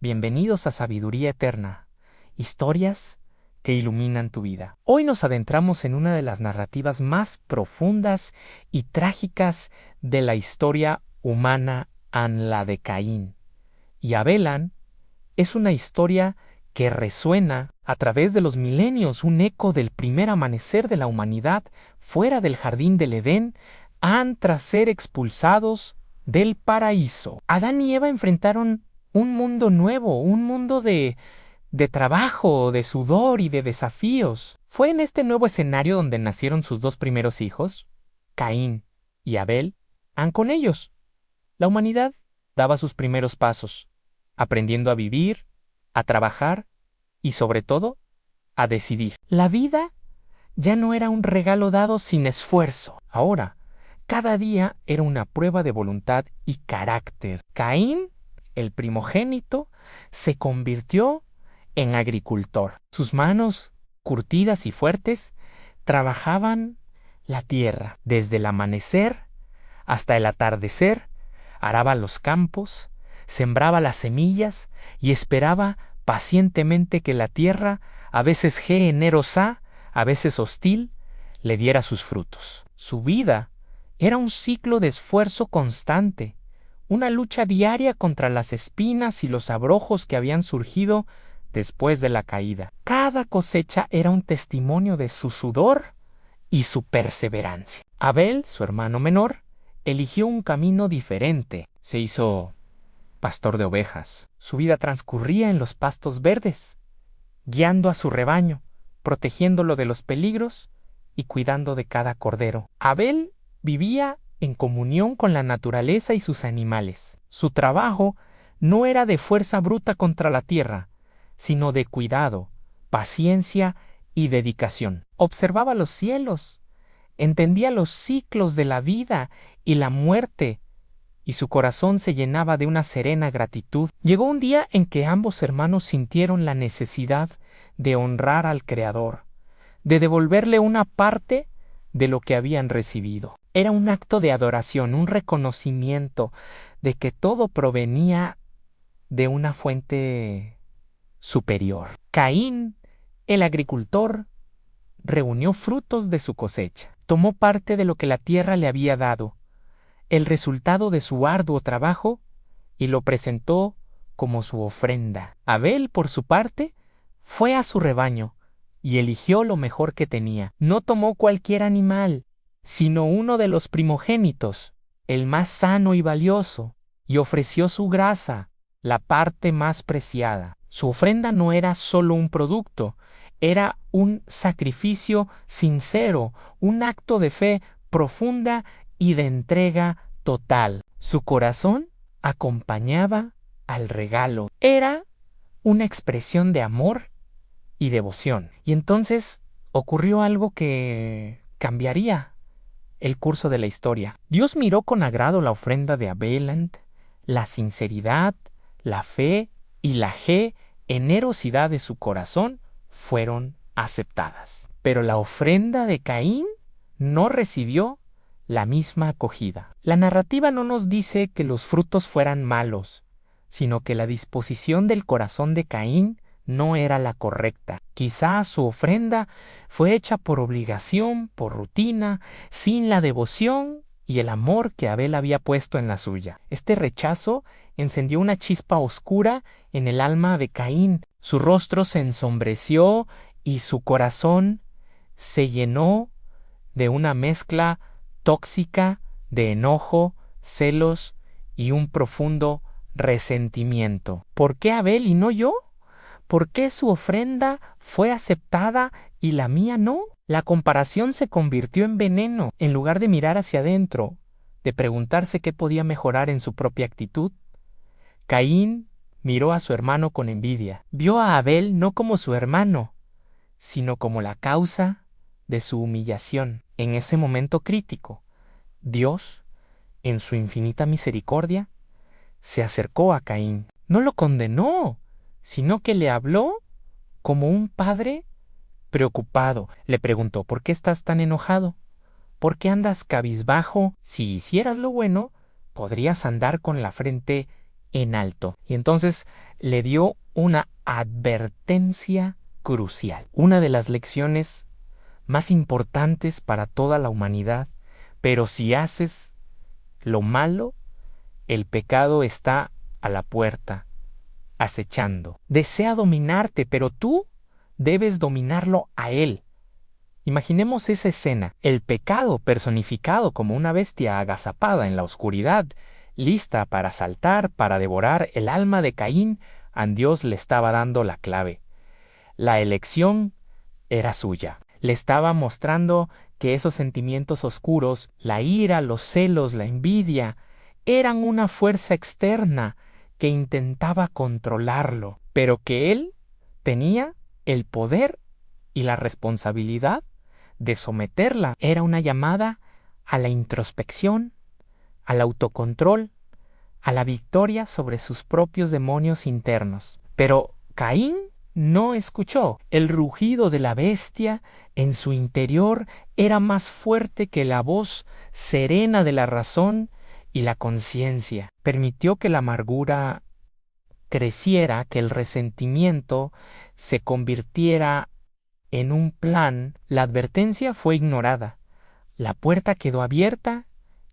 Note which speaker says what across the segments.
Speaker 1: Bienvenidos a Sabiduría Eterna, historias que iluminan tu vida. Hoy nos adentramos en una de las narrativas más profundas y trágicas de la historia humana, la de Caín. Y Abel es una historia que resuena a través de los milenios, un eco del primer amanecer de la humanidad fuera del jardín del Edén, tras ser expulsados del paraíso. Adán y Eva enfrentaron un mundo nuevo, un mundo de trabajo, de sudor y de desafíos. Fue en este nuevo escenario donde nacieron sus dos primeros hijos, Caín y Abel. Con ellos, la humanidad daba sus primeros pasos, aprendiendo a vivir, a trabajar y, sobre todo, a decidir. La vida ya no era un regalo dado sin esfuerzo. Ahora, cada día era una prueba de voluntad y carácter. Caín, el primogénito, se convirtió en agricultor. Sus manos, curtidas y fuertes, trabajaban la tierra. Desde el amanecer hasta el atardecer, araba los campos, sembraba las semillas y esperaba pacientemente que la tierra, a veces generosa, a veces hostil, le diera sus frutos. Su vida era un ciclo de esfuerzo constante, una lucha diaria contra las espinas y los abrojos que habían surgido después de la caída. Cada cosecha era un testimonio de su sudor y su perseverancia. Abel, su hermano menor, eligió un camino diferente. Se hizo pastor de ovejas. Su vida transcurría en los pastos verdes, guiando a su rebaño, protegiéndolo de los peligros y cuidando de cada cordero. Abel vivía en comunión con la naturaleza y sus animales. Su trabajo no era de fuerza bruta contra la tierra, sino de cuidado, paciencia y dedicación. Observaba los cielos, entendía los ciclos de la vida y la muerte, y su corazón se llenaba de una serena gratitud. Llegó un día en que ambos hermanos sintieron la necesidad de honrar al Creador, de devolverle una parte de lo que habían recibido. Era un acto de adoración, un reconocimiento de que todo provenía de una fuente superior. Caín, el agricultor, reunió frutos de su cosecha. Tomó parte de lo que la tierra le había dado, el resultado de su arduo trabajo, y lo presentó como su ofrenda. Abel, por su parte, fue a su rebaño y eligió lo mejor que tenía. No tomó cualquier animal, sino uno de los primogénitos, el más sano y valioso, y ofreció su grasa, la parte más preciada. Su ofrenda no era solo un producto, era un sacrificio sincero, un acto de fe profunda y de entrega total. Su corazón acompañaba al regalo. Era una expresión de amor y devoción. Y entonces ocurrió algo que cambiaría el curso de la historia. Dios miró con agrado la ofrenda de Abel, la sinceridad, la fe y la generosidad de su corazón fueron aceptadas. Pero la ofrenda de Caín no recibió la misma acogida. La narrativa no nos dice que los frutos fueran malos, sino que la disposición del corazón de Caín no era la correcta. Quizás su ofrenda fue hecha por obligación, por rutina, sin la devoción y el amor que Abel había puesto en la suya. Este rechazo encendió una chispa oscura en el alma de Caín. Su rostro se ensombreció y su corazón se llenó de una mezcla tóxica de enojo, celos y un profundo resentimiento. ¿Por qué Abel y no yo? ¿Por qué su ofrenda fue aceptada y la mía no? La comparación se convirtió en veneno. En lugar de mirar hacia adentro, de preguntarse qué podía mejorar en su propia actitud, Caín miró a su hermano con envidia. Vio a Abel no como su hermano, sino como la causa de su humillación. En ese momento crítico, Dios, en su infinita misericordia, se acercó a Caín. No lo condenó, sino que le habló como un padre preocupado. Le preguntó: ¿por qué estás tan enojado? ¿Por qué andas cabizbajo? Si hicieras lo bueno, podrías andar con la frente en alto. Y entonces le dio una advertencia crucial. Una de las lecciones más importantes para toda la humanidad. Pero si haces lo malo, el pecado está a la puerta, acechando. Desea dominarte, pero tú debes dominarlo a él. Imaginemos esa escena, el pecado personificado como una bestia agazapada en la oscuridad, lista para saltar, para devorar el alma de Caín. A Dios le estaba dando la clave. La elección era suya. Le estaba mostrando que esos sentimientos oscuros, la ira, los celos, la envidia, eran una fuerza externa que intentaba controlarlo, pero que él tenía el poder y la responsabilidad de someterla. Era una llamada a la introspección, al autocontrol, a la victoria sobre sus propios demonios internos. Pero Caín no escuchó. El rugido de la bestia en su interior era más fuerte que la voz serena de la razón y la conciencia. Permitió que la amargura creciera, que el resentimiento se convirtiera en un plan. La advertencia fue ignorada. La puerta quedó abierta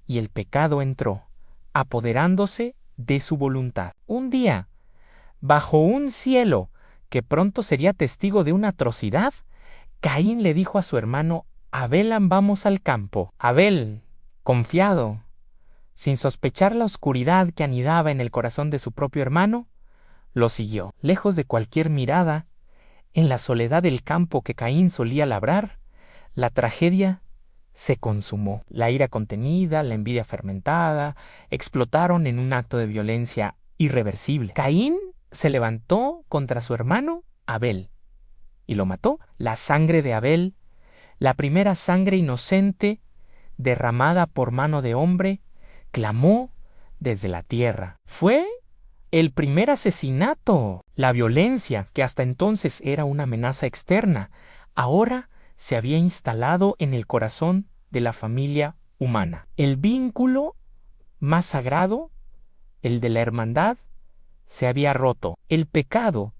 Speaker 1: y el pecado entró, apoderándose de su voluntad. Un día, bajo un cielo que pronto sería testigo de una atrocidad, Caín le dijo a su hermano Abel: vamos al campo. Abel, confiado, sin sospechar la oscuridad que anidaba en el corazón de su propio hermano, lo siguió. Lejos de cualquier mirada, en la soledad del campo que Caín solía labrar, la tragedia se consumó. La ira contenida, la envidia fermentada, explotaron en un acto de violencia irreversible. Caín se levantó contra su hermano Abel y lo mató. La sangre de Abel, la primera sangre inocente derramada por mano de hombre, clamó desde la tierra. Fue el primer asesinato. La violencia, que hasta entonces era una amenaza externa, ahora se había instalado en el corazón de la familia humana. El vínculo más sagrado, el de la hermandad, se había roto. El pecado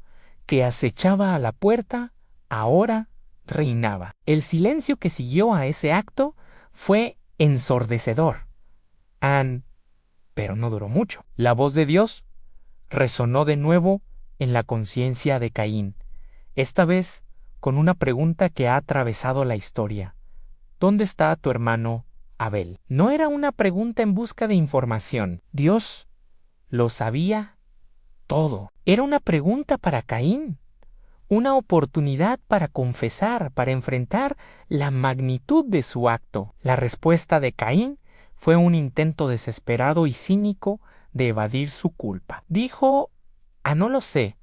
Speaker 1: que acechaba a la puerta ahora reinaba. El silencio que siguió a ese acto fue ensordecedor. Pero no duró mucho. La voz de Dios resonó de nuevo en la conciencia de Caín, esta vez con una pregunta que ha atravesado la historia. ¿Dónde está tu hermano Abel? No era una pregunta en busca de información. Dios lo sabía todo. Era una pregunta para Caín, una oportunidad para confesar, para enfrentar la magnitud de su acto. La respuesta de Caín fue un intento desesperado y cínico de evadir su culpa. Dijo: no lo sé.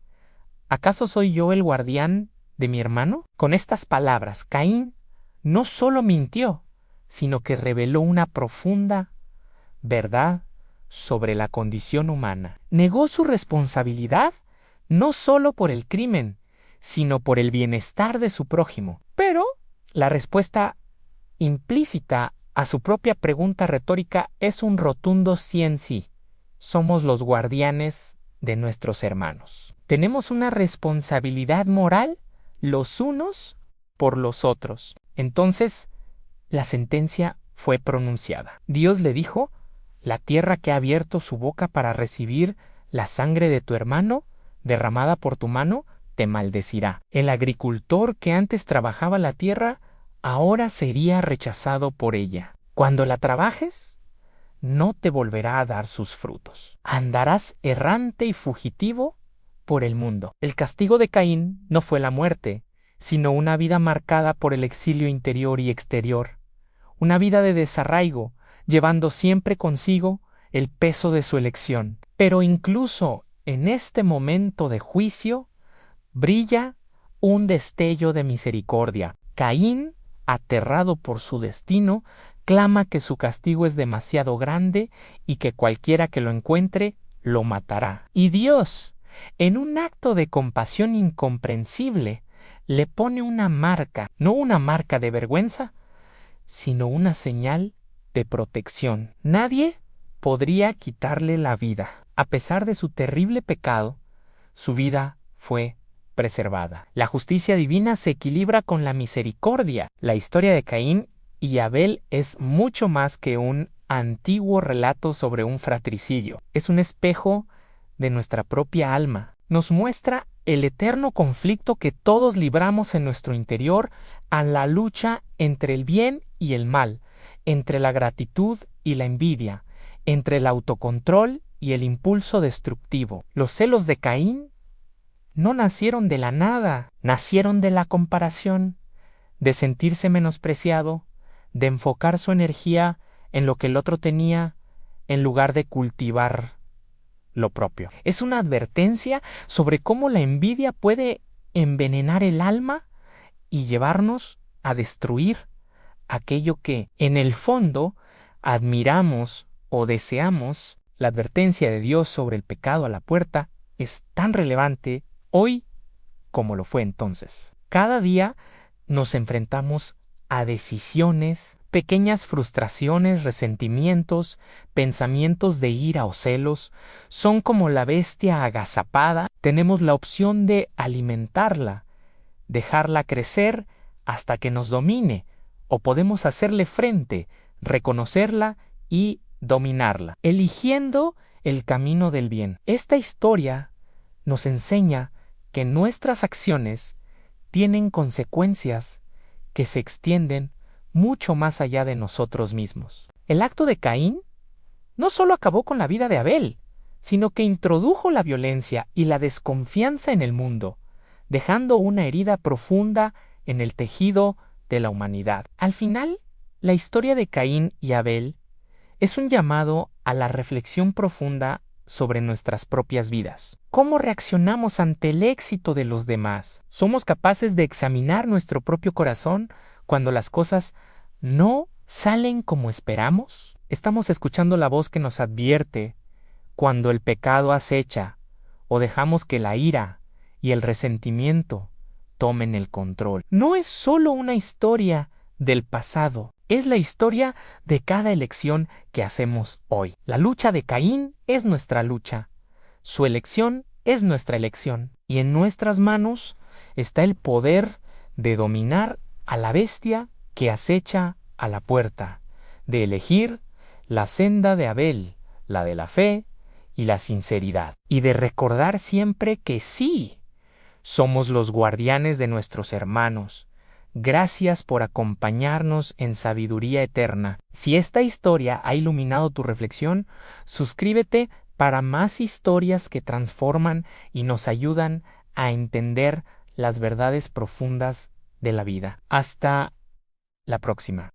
Speaker 1: ¿Acaso soy yo el guardián de mi hermano? Con estas palabras, Caín no solo mintió, sino que reveló una profunda verdad sobre la condición humana. Negó su responsabilidad no solo por el crimen, sino por el bienestar de su prójimo. Pero la respuesta implícita a su propia pregunta retórica es un rotundo sí en sí. Somos los guardianes de nuestros hermanos. Tenemos una responsabilidad moral los unos por los otros. Entonces, la sentencia fue pronunciada. Dios le dijo: la tierra que ha abierto su boca para recibir la sangre de tu hermano, derramada por tu mano, te maldecirá. El agricultor que antes trabajaba la tierra, ahora sería rechazado por ella. Cuando la trabajes, no te volverá a dar sus frutos. Andarás errante y fugitivo por el mundo. El castigo de Caín no fue la muerte, sino una vida marcada por el exilio interior y exterior. Una vida de desarraigo, llevando siempre consigo el peso de su elección. Pero incluso en este momento de juicio, brilla un destello de misericordia. Caín, aterrado por su destino, clama que su castigo es demasiado grande y que cualquiera que lo encuentre lo matará. Y Dios, en un acto de compasión incomprensible, le pone una marca, no una marca de vergüenza, sino una señal de protección. Nadie podría quitarle la vida. a pesar de su terrible pecado, su vida fue preservada. La justicia divina se equilibra con la misericordia. La historia de Caín y Abel es mucho más que un antiguo relato sobre un fratricidio. Es un espejo de nuestra propia alma. Nos muestra el eterno conflicto que todos libramos en nuestro interior a la lucha entre el bien y el mal, entre la gratitud y la envidia, entre el autocontrol y el impulso destructivo. Los celos de Caín no nacieron de la nada, nacieron de la comparación, de sentirse menospreciado, de enfocar su energía en lo que el otro tenía en lugar de cultivar lo propio. Es una advertencia sobre cómo la envidia puede envenenar el alma y llevarnos a destruir aquello que, en el fondo, admiramos o deseamos. La advertencia de Dios sobre el pecado a la puerta es tan relevante hoy como lo fue entonces. Cada día nos enfrentamos a decisiones, pequeñas frustraciones, resentimientos, pensamientos de ira o celos. Son como la bestia agazapada. Tenemos la opción de alimentarla, dejarla crecer hasta que nos domine, o podemos hacerle frente, reconocerla y dominarla, eligiendo el camino del bien. Esta historia nos enseña que nuestras acciones tienen consecuencias que se extienden mucho más allá de nosotros mismos. El acto de Caín no solo acabó con la vida de Abel, sino que introdujo la violencia y la desconfianza en el mundo, dejando una herida profunda en el tejido de la humanidad. Al final, la historia de Caín y Abel es un llamado a la reflexión profunda sobre nuestras propias vidas. ¿Cómo reaccionamos ante el éxito de los demás? ¿Somos capaces de examinar nuestro propio corazón cuando las cosas no salen como esperamos? ¿Estamos escuchando la voz que nos advierte cuando el pecado acecha, o dejamos que la ira y el resentimiento tomen el control? No es solo una historia del pasado, es la historia de cada elección que hacemos hoy. La lucha de Caín es nuestra lucha, su elección es nuestra elección, y en nuestras manos está el poder de dominar a la bestia que acecha a la puerta, de elegir la senda de Abel, la de la fe y la sinceridad, y de recordar siempre que sí, somos los guardianes de nuestros hermanos. Gracias por acompañarnos en Sabiduría Eterna. Si esta historia ha iluminado tu reflexión, suscríbete para más historias que transforman y nos ayudan a entender las verdades profundas de la vida. Hasta la próxima.